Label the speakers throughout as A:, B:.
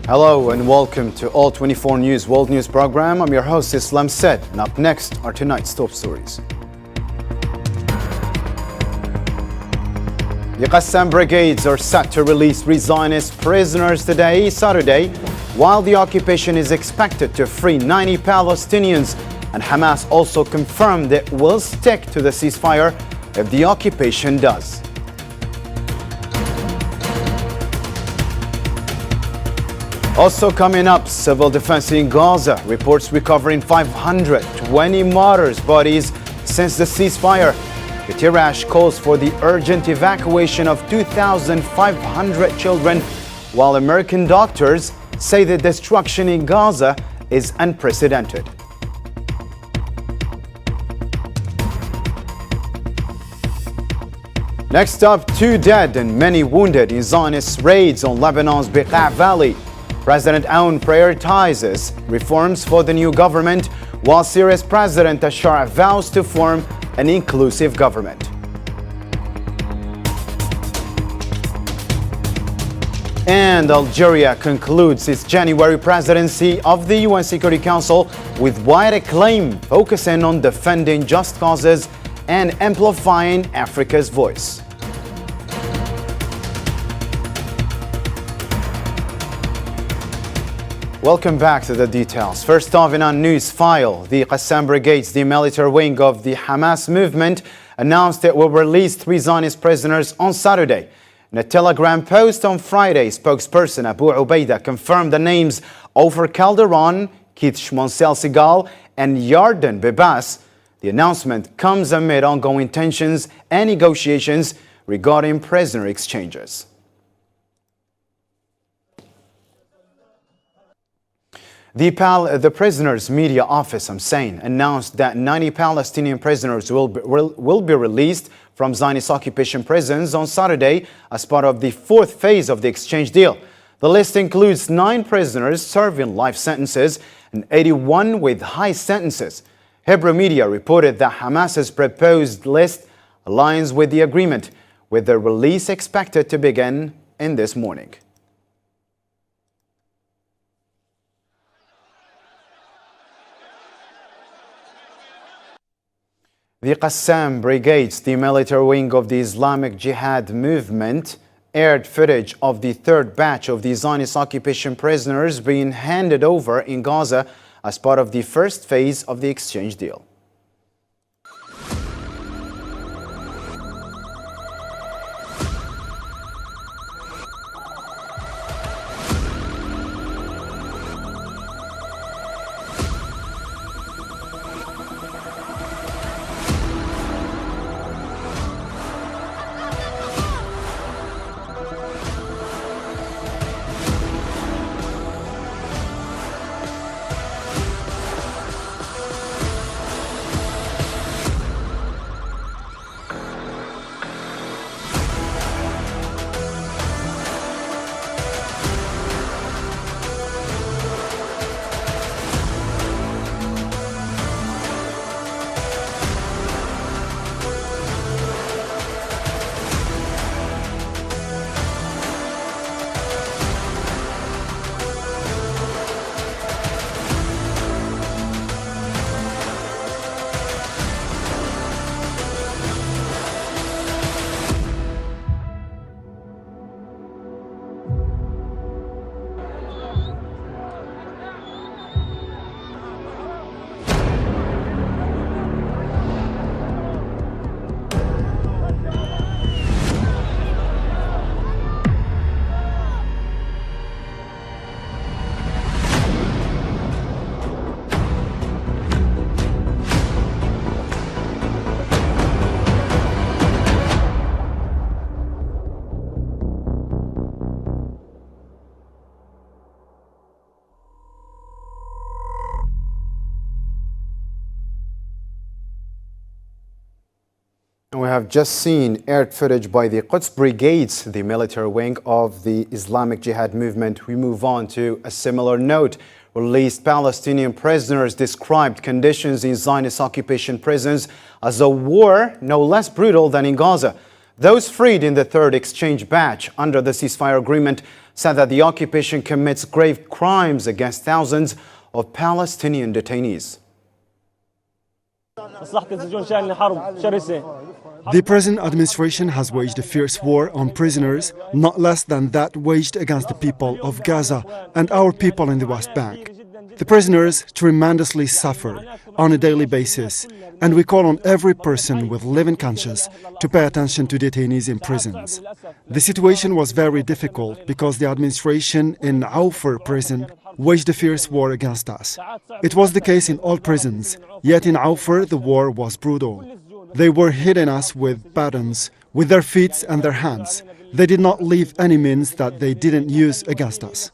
A: Hello and welcome to All 24 News World News Program. I'm your host Islam Said, and up next are tonight's top stories. The Qassam brigades are set to release three Zionist prisoners today, Saturday, while the occupation is expected to free 90 Palestinians, and Hamas also confirmed it will stick to the ceasefire if the occupation does. Also coming up, civil defense in Gaza reports recovering 520 martyrs' bodies since the ceasefire. Guterres calls for the urgent evacuation of 2,500 children, while American doctors say the destruction in Gaza is unprecedented. Next up, 2 dead and many wounded in Zionist raids on Lebanon's Bekaa Valley. President Aoun prioritizes reforms for the new government, while Syria's President Bashar vows to form an inclusive government. And Algeria concludes its January presidency of the UN Security Council with wide acclaim, focusing on defending just causes and amplifying Africa's voice. Welcome back to the details. First off, in our news file, the Qassam brigades, the military wing of the Hamas movement, announced it will release 3 Zionist prisoners on Saturday. In a Telegram post on Friday, spokesperson Abu Ubaidah confirmed the names Ofer Calderon, Keith Schmonsel-Segal, and Yarden Bebas. The announcement comes amid ongoing tensions and negotiations regarding prisoner exchanges. The prisoners' media office, announced that 90 Palestinian prisoners will be released from Zionist occupation prisons on Saturday as part of the 4th phase of the exchange deal. The list includes 9 prisoners serving life sentences and 81 with high sentences. Hebrew media reported that Hamas's proposed list aligns with the agreement, with the release expected to begin in this morning. The Qassam brigades, the military wing of the Islamic Jihad movement, aired footage of the 3rd batch of the Zionist occupation prisoners being handed over in Gaza as part of the 1st phase of the exchange deal. We have just seen aired footage by the Quds Brigades, the military wing of the Islamic Jihad movement. We move on to a similar note. Released Palestinian prisoners described conditions in Zionist occupation prisons as a war no less brutal than in Gaza. Those freed in the third exchange batch under the ceasefire agreement said that the occupation commits grave crimes against thousands of Palestinian detainees.
B: The present administration has waged a fierce war on prisoners, not less than that waged against the people of Gaza and our people in the West Bank. The prisoners tremendously suffer on a daily basis, and we call on every person with living conscience to pay attention to detainees in prisons. The situation was very difficult because the administration in Aufur prison waged a fierce war against us. It was the case in all prisons, yet in Aufur the war was brutal. They were hitting us with batons, with their feet and their hands. They did not leave any means that they didn't use against us.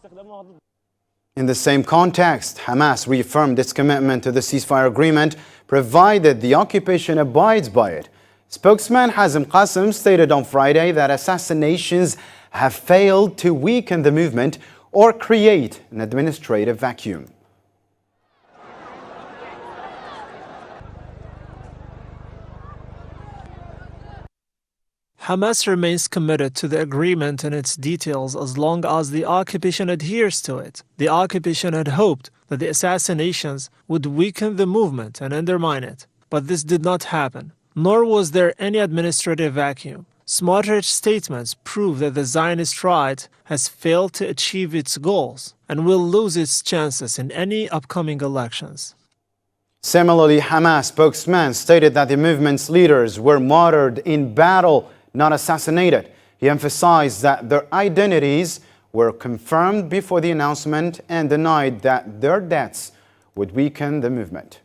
A: In the same context, Hamas reaffirmed its commitment to the ceasefire agreement, provided the occupation abides by it. Spokesman Hazem Qasem stated on Friday that assassinations have failed to weaken the movement or create an administrative vacuum.
C: Hamas remains committed to the agreement and its details as long as the occupation adheres to it. The occupation had hoped that the assassinations would weaken the movement and undermine it, but this did not happen, nor was there any administrative vacuum. Smotrich's statements prove that the Zionist right has failed to achieve its goals and will lose its chances in any upcoming elections.
A: Similarly, Hamas spokesman stated that the movement's leaders were martyred in battle, not assassinated. He emphasized that their identities were confirmed before the announcement and denied that their deaths would weaken the movement.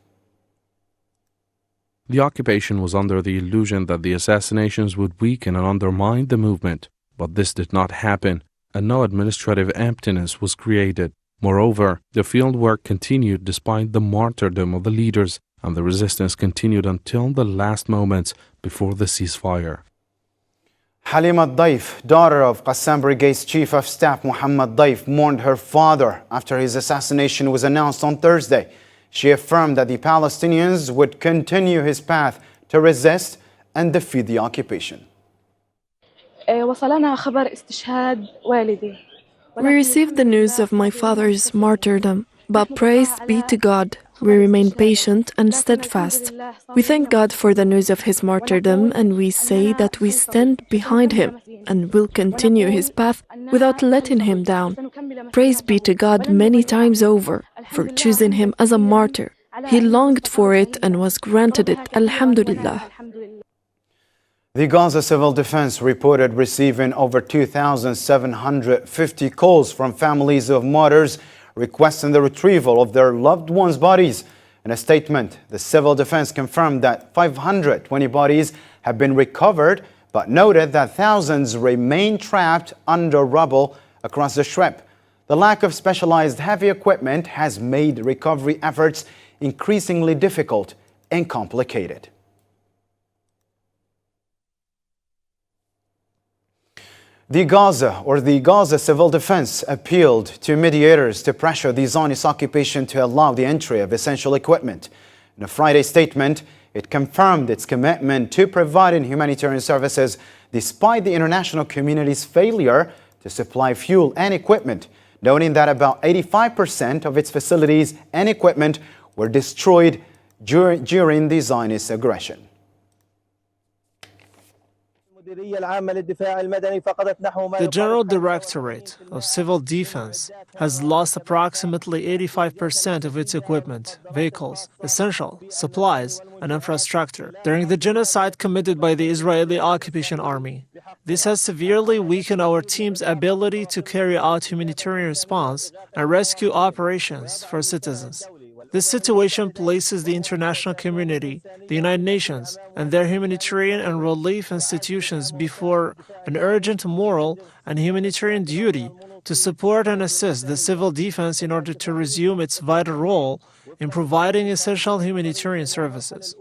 D: The occupation was under the illusion that the assassinations would weaken and undermine the movement, but this did not happen, and no administrative emptiness was created. Moreover, the field work continued despite the martyrdom of the leaders, and the resistance continued until the last moments before the ceasefire.
A: Halima Daif, daughter of Qassam Brigade's Chief of Staff Muhammad Daif, mourned her father after his assassination was announced on Thursday. She affirmed that the Palestinians would continue his path to resist and defeat the occupation.
E: We received the news of my father's martyrdom, but praise be to God, we remain patient and steadfast. We thank God for the news of his martyrdom, and we say that we stand behind him and will continue his path without letting him down. Praise be to God many times over for choosing him as a martyr. He longed for it and was granted it. Alhamdulillah.
A: The Gaza Civil Defense reported receiving over 2,750 calls from families of martyrs requesting the retrieval of their loved ones' bodies. In a statement, the Civil Defense confirmed that 520 bodies have been recovered, but noted that thousands remain trapped under rubble across the Strip. The lack of specialized heavy equipment has made recovery efforts increasingly difficult and complicated. The Gaza Civil Defense appealed to mediators to pressure the Zionist occupation to allow the entry of essential equipment. In a Friday statement, it confirmed its commitment to providing humanitarian services despite the international community's failure to supply fuel and equipment, noting that about 85% of its facilities and equipment were destroyed during the Zionist aggression.
C: The General Directorate of Civil Defense has lost approximately 85% of its equipment, vehicles, essential supplies, and infrastructure during the genocide committed by the Israeli occupation army. This has severely weakened our team's ability to carry out humanitarian response and rescue operations for citizens. This situation places the international community, the United Nations, and their humanitarian and relief institutions before an urgent moral and humanitarian duty to support and assist the civil defense in order to resume its vital role in providing essential humanitarian services.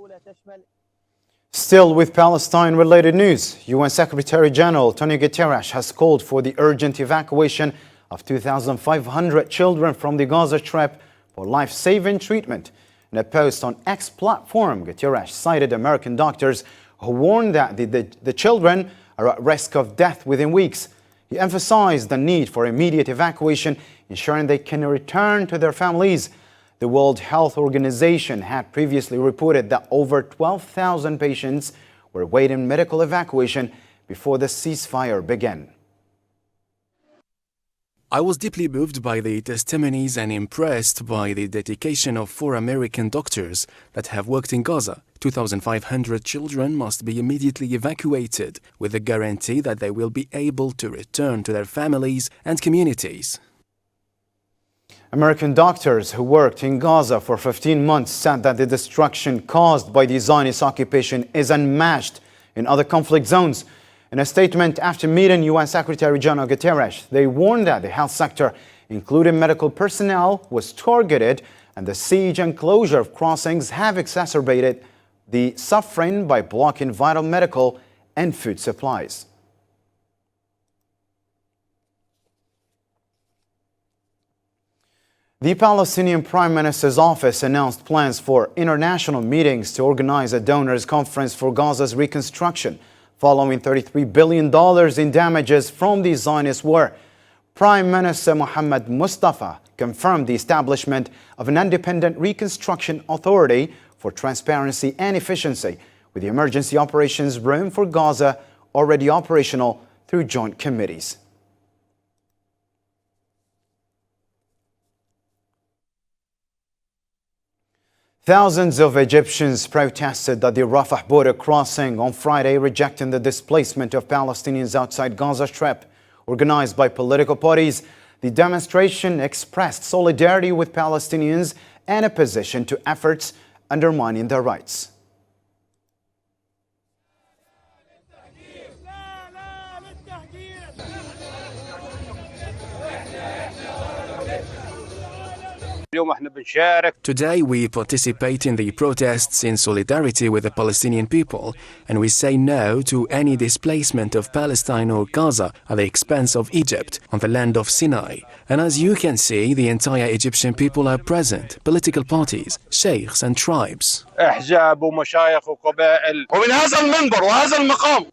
A: Still with Palestine-related news, UN Secretary General Antonio Guterres has called for the urgent evacuation of 2,500 children from the Gaza Strip for life-saving treatment. In a post on X platform, Guterres cited American doctors who warned that the children are at risk of death within weeks. He emphasized the need for immediate evacuation, ensuring they can return to their families. The World Health Organization had previously reported that over 12,000 patients were awaiting medical evacuation before the ceasefire began.
F: I was deeply moved by the testimonies and impressed by the dedication of 4 American doctors that have worked in Gaza. 2,500 children must be immediately evacuated with the guarantee that they will be able to return to their families and communities.
A: American doctors who worked in Gaza for 15 months said that the destruction caused by the Zionist occupation is unmatched in other conflict zones. In a statement after meeting UN Secretary General Guterres, they warned that the health sector, including medical personnel, was targeted, and the siege and closure of crossings have exacerbated the suffering by blocking vital medical and food supplies. The Palestinian Prime Minister's office announced plans for international meetings to organize a donors' conference for Gaza's reconstruction, following $33 billion in damages from the Zionist war. Prime Minister Mohammed Mustafa confirmed the establishment of an independent reconstruction authority for transparency and efficiency, with the Emergency Operations Room for Gaza already operational through joint committees. Thousands of Egyptians protested at the Rafah border crossing on Friday, rejecting the displacement of Palestinians outside Gaza Strip. Organized by political parties, the demonstration expressed solidarity with Palestinians and opposition to efforts undermining their rights.
F: Today we participate in the protests in solidarity with the Palestinian people, and we say no to any displacement of Palestine or Gaza at the expense of Egypt on the land of Sinai. And as you can see, the entire Egyptian people are present, political parties, sheikhs and tribes.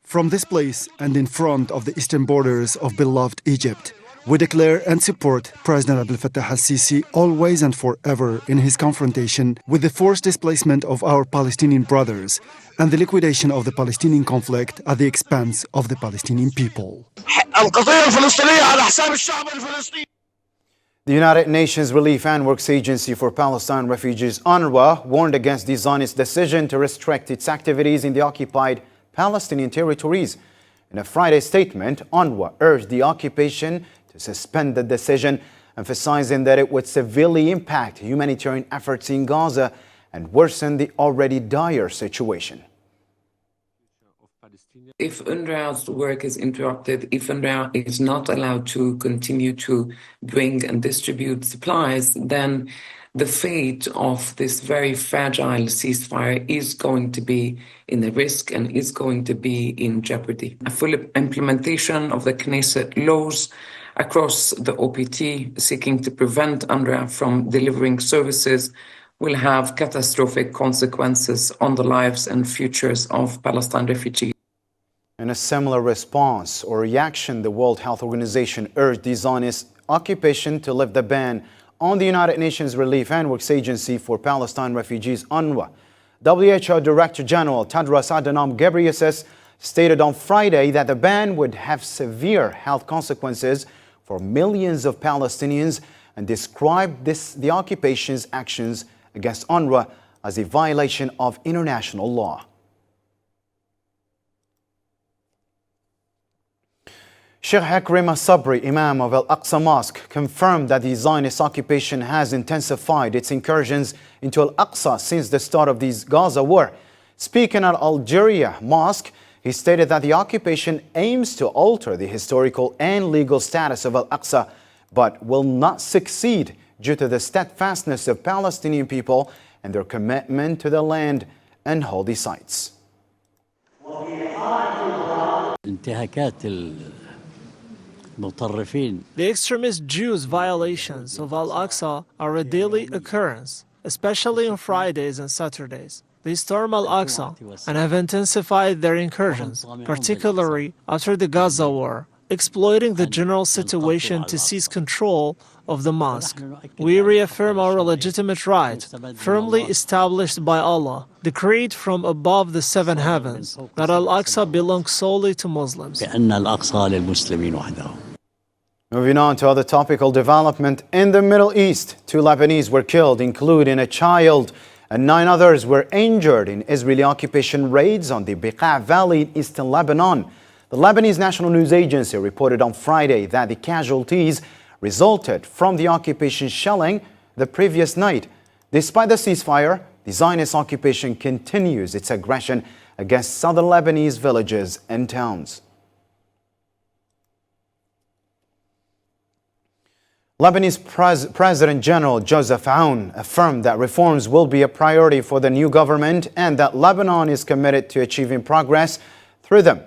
B: From this place and in front of the eastern borders of beloved Egypt, we declare and support President Abdel Fattah al-Sisi always and forever in his confrontation with the forced displacement of our Palestinian brothers and the liquidation of the Palestinian conflict at the expense of the Palestinian people.
A: The United Nations Relief and Works Agency for Palestine Refugees, UNRWA, warned against the Zionist decision to restrict its activities in the occupied Palestinian territories. In a Friday statement, UNRWA urged the occupation to suspend the decision, emphasizing that it would severely impact humanitarian efforts in Gaza and worsen the already dire situation.
G: If UNRWA's work is interrupted, if UNRWA is not allowed to continue to bring and distribute supplies, then the fate of this very fragile ceasefire is going to be in a risk and is going to be in jeopardy. A full implementation of the Knesset laws across the OPT seeking to prevent UNRWA from delivering services will have catastrophic consequences on the lives and futures of Palestine refugees.
A: In a similar response or reaction, the World Health Organization urged the Zionist occupation to lift the ban on the United Nations Relief and Works Agency for Palestine Refugees, UNRWA. WHO Director General Tedros Adhanom Ghebreyesus stated on Friday that the ban would have severe health consequences for millions of Palestinians and described the occupation's actions against UNRWA as a violation of international law. Sheikh Hakrim al-Sabri, Imam of Al-Aqsa Mosque, confirmed that the Zionist occupation has intensified its incursions into Al-Aqsa since the start of the Gaza war. Speaking at Algeria Mosque, he stated that the occupation aims to alter the historical and legal status of Al-Aqsa, but will not succeed due to the steadfastness of Palestinian people and their commitment to the land and holy sites.
C: The extremist Jews' violations of Al-Aqsa are a daily occurrence, especially on Fridays and Saturdays. They storm Al-Aqsa and have intensified their incursions, particularly after the Gaza war, exploiting the general situation to seize control of the mosque. We reaffirm our legitimate right, firmly established by Allah, decreed from above the seven heavens, that Al-Aqsa belongs solely to Muslims.
A: Moving on to other topical development in the Middle East. 2 Lebanese were killed, including a child, and 9 others were injured in Israeli occupation raids on the Bekaa Valley in eastern Lebanon. The Lebanese National News Agency reported on Friday that the casualties resulted from the occupation shelling the previous night. Despite the ceasefire, the Zionist occupation continues its aggression against southern Lebanese villages and towns. Lebanese President General Joseph Aoun affirmed that reforms will be a priority for the new government and that Lebanon is committed to achieving progress through them.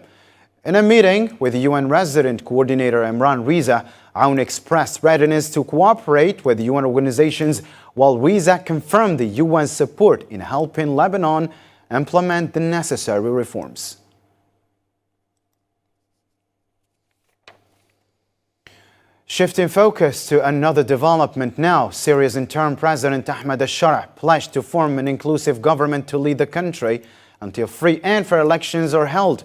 A: In a meeting with the UN Resident Coordinator Imran Riza, Aoun expressed readiness to cooperate with the UN organizations, while Riza confirmed the UN's support in helping Lebanon implement the necessary reforms. Shifting focus to another development now, Syria's interim President Ahmed al-Shara pledged to form an inclusive government to lead the country until free and fair elections are held.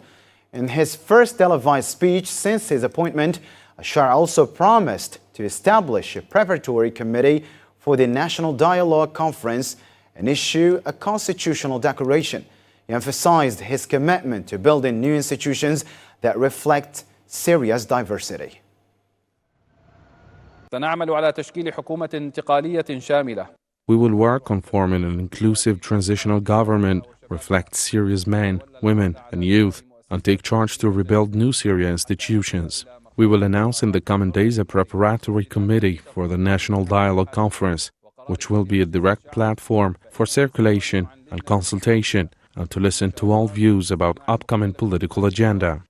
A: In his first televised speech since his appointment, al-Shara also promised to establish a preparatory committee for the National Dialogue Conference and issue a constitutional declaration. He emphasized his commitment to building new institutions that reflect Syria's diversity.
D: We will work on forming an inclusive transitional government, reflect Syria's men, women and youth, and take charge to rebuild new Syria institutions. We will announce in the coming days a preparatory committee for the National Dialogue Conference, which will be a direct platform for circulation and consultation and to listen to all views about upcoming political agenda.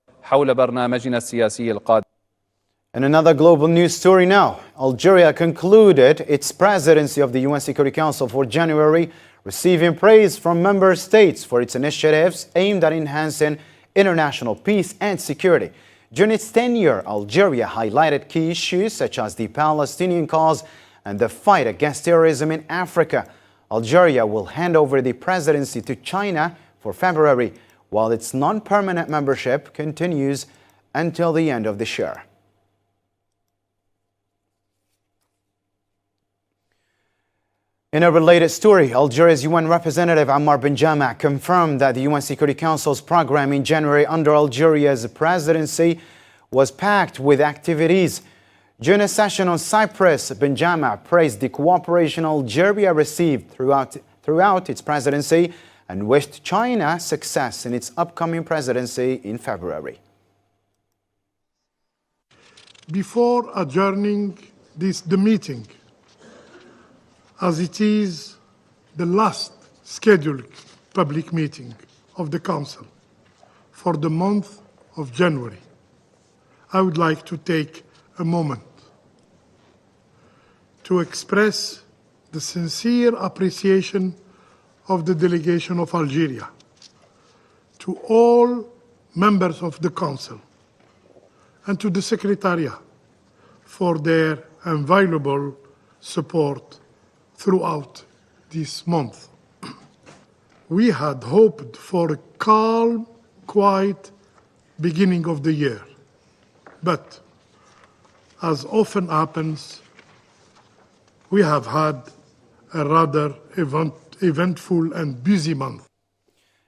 A: And another global news story now. Algeria concluded its presidency of the UN Security Council for January, receiving praise from member states for its initiatives aimed at enhancing international peace and security. During its tenure, Algeria highlighted key issues such as the Palestinian cause and the fight against terrorism in Africa. Algeria will hand over the presidency to China for February, while its non-permanent membership continues until the end of this year. In a related story, Algeria's UN representative Ammar Benjama confirmed that the UN Security Council's program in January under Algeria's presidency was packed with activities. During a session on Cyprus, Benjama praised the cooperation Algeria received throughout its presidency and wished China success in its upcoming presidency in February.
H: Before adjourning the meeting, as it is the last scheduled public meeting of the Council for the month of January, I would like to take a moment to express the sincere appreciation of the delegation of Algeria to all members of the Council and to the Secretariat for their invaluable support throughout this month. We had hoped for a calm, quiet beginning of the year, but as often happens, we have had a rather eventful and busy month.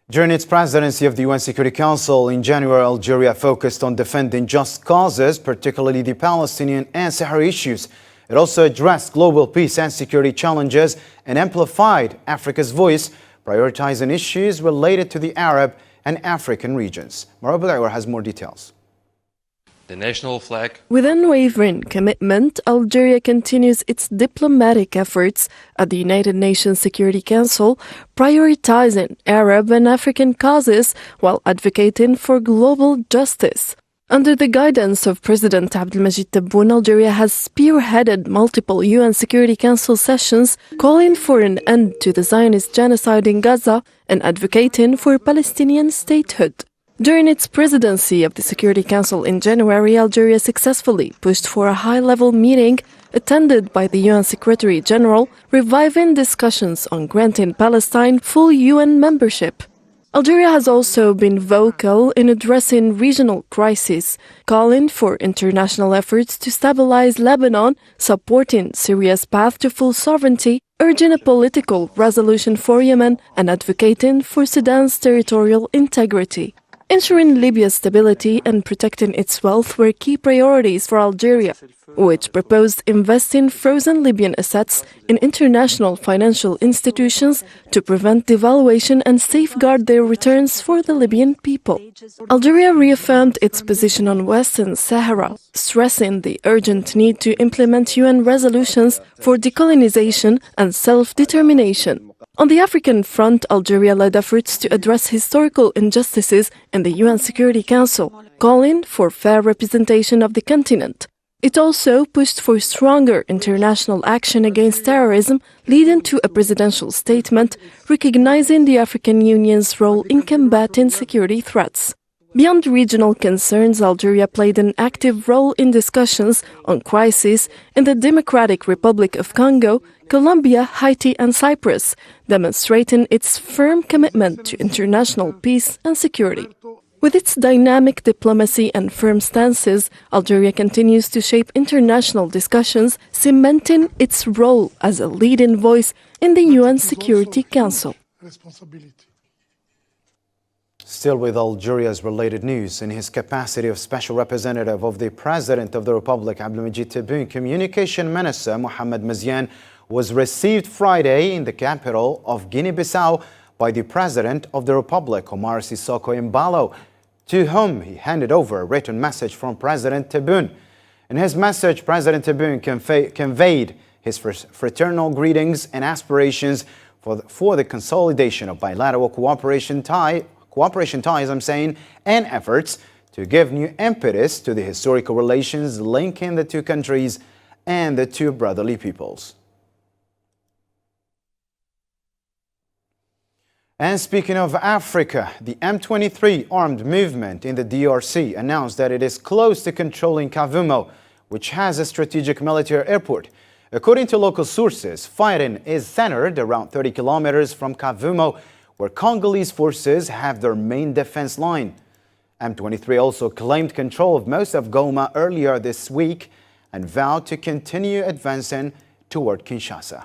A: During its presidency of the UN Security Council in January, Algeria focused on defending just causes, particularly the Palestinian and Sahrawi issues. It also addressed global peace and security challenges and amplified Africa's voice, prioritizing issues related to the Arab and African regions. Marab has more details.
I: The national flag.
E: With unwavering commitment, Algeria continues its diplomatic efforts at the United Nations Security Council, prioritizing Arab and African causes while advocating for global justice. Under the guidance of President Abdelmajid Tebboune, Algeria has spearheaded multiple UN Security Council sessions calling for an end to the Zionist genocide in Gaza and advocating for Palestinian statehood. During its presidency of the Security Council in January, Algeria successfully pushed for a high-level meeting attended by the UN Secretary General, reviving discussions on granting Palestine full UN membership. Algeria has also been vocal in addressing regional crises, calling for international efforts to stabilize Lebanon, supporting Syria's path to full sovereignty, urging a political resolution for Yemen, and advocating for Sudan's territorial integrity. Ensuring Libya's stability and protecting its wealth were key priorities for Algeria, which proposed investing frozen Libyan assets in international financial institutions to prevent devaluation and safeguard their returns for the Libyan people. Algeria reaffirmed its position on Western Sahara, stressing the urgent need to implement UN resolutions for decolonization and self-determination. On the African front, Algeria led efforts to address historical injustices in the UN Security Council, calling for fair representation of the continent. It also pushed for stronger international action against terrorism, leading to a presidential statement recognizing the African Union's role in combating security threats. Beyond regional concerns, Algeria played an active role in discussions on crises in the Democratic Republic of Congo, Colombia, Haiti, and Cyprus, demonstrating its firm commitment to international peace and security. With its dynamic diplomacy and firm stances, Algeria continues to shape international discussions, cementing its role as a leading voice in the UN Security Council.
A: Still with Algeria's related news, in his capacity of Special Representative of the President of the Republic, Abdelmajid Tebboune, Communication Minister Mohamed Maziane was received Friday in the capital of Guinea-Bissau by the President of the Republic, Omar Sissoko Embalo, to whom he handed over a written message from President Tebboune. In his message, President Tebboune conveyed his fraternal greetings and aspirations for the consolidation of bilateral cooperation ties, and efforts to give new impetus to the historical relations linking the two countries and the two brotherly peoples. And speaking of Africa, the M23 armed movement in the DRC announced that it is close to controlling Kavumo, which has a strategic military airport. According to local sources, fighting is centered around 30 kilometers from Kavumo, where Congolese forces have their main defense line. M23 also claimed control of most of Goma earlier this week and vowed to continue advancing toward Kinshasa.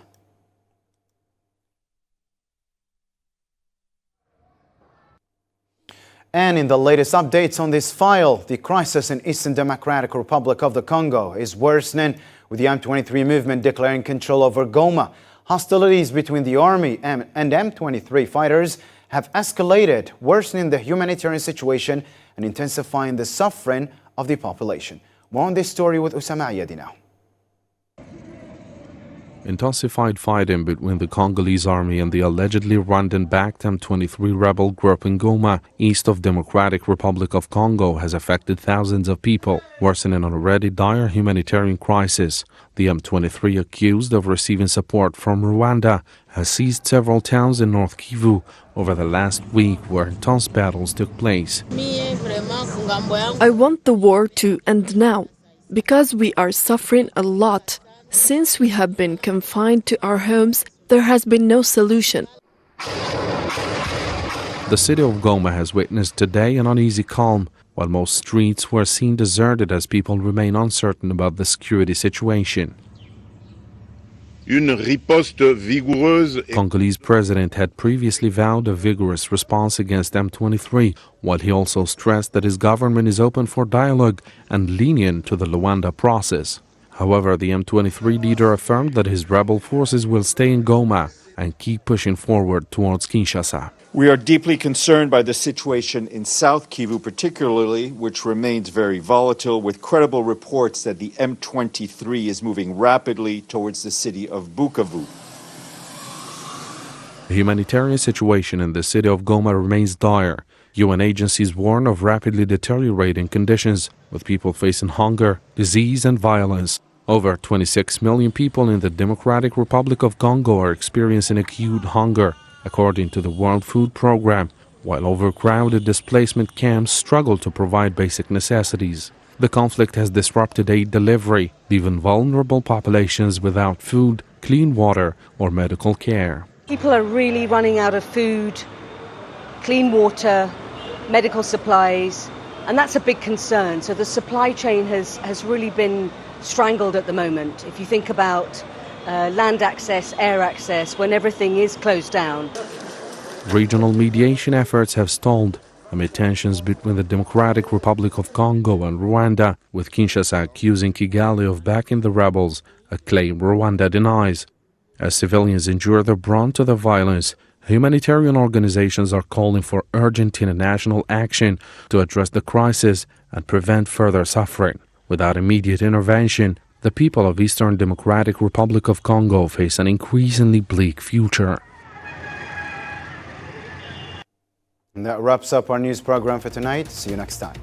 A: And in the latest updates on this file, the crisis in Eastern Democratic Republic of the Congo is worsening, with the M23 movement declaring control over Goma. Hostilities between the army and M23 fighters have escalated, worsening the humanitarian situation and intensifying the suffering of the population. More on this story with Usama Ayadi now.
D: Intensified fighting between the Congolese army and the allegedly Rwandan-backed M23 rebel group in Goma, east of Democratic Republic of Congo, has affected thousands of people, worsening an already dire humanitarian crisis. The M23, accused of receiving support from Rwanda, has seized several towns in North Kivu over the last week, where intense battles took place.
E: I want the war to end now, because we are suffering a lot. Since we have been confined to our homes, there has been no solution.
D: The city of Goma has witnessed today an uneasy calm, while most streets were seen deserted as people remain uncertain about the security situation. Congolese president had previously vowed a vigorous response against M23, while he also stressed that his government is open for dialogue and lenient to the Luanda process. However, the M23 leader affirmed that his rebel forces will stay in Goma and keep pushing forward towards Kinshasa.
J: We are deeply concerned by the situation in South Kivu particularly, which remains very volatile, with credible reports that the M23 is moving rapidly towards the city of Bukavu.
D: The humanitarian situation in the city of Goma remains dire. UN agencies warn of rapidly deteriorating conditions, with people facing hunger, disease, and violence. Over 26 million people in the Democratic Republic of Congo are experiencing acute hunger, according to the World Food Programme, while overcrowded displacement camps struggle to provide basic necessities. The conflict has disrupted aid delivery, leaving vulnerable populations without food, clean water, or medical care.
K: People are really running out of food, clean water, medical supplies, and that's a big concern. So the supply chain has really been strangled at the moment. If you think about land access, air access, when everything is closed down.
D: Regional mediation efforts have stalled amid tensions between the Democratic Republic of Congo and Rwanda, with Kinshasa accusing Kigali of backing the rebels, a claim Rwanda denies. As civilians endure the brunt of the violence, humanitarian organizations are calling for urgent international action to address the crisis and prevent further suffering. Without immediate intervention, the people of Eastern Democratic Republic of Congo face an increasingly bleak future.
A: And that wraps up our news program for tonight. See you next time.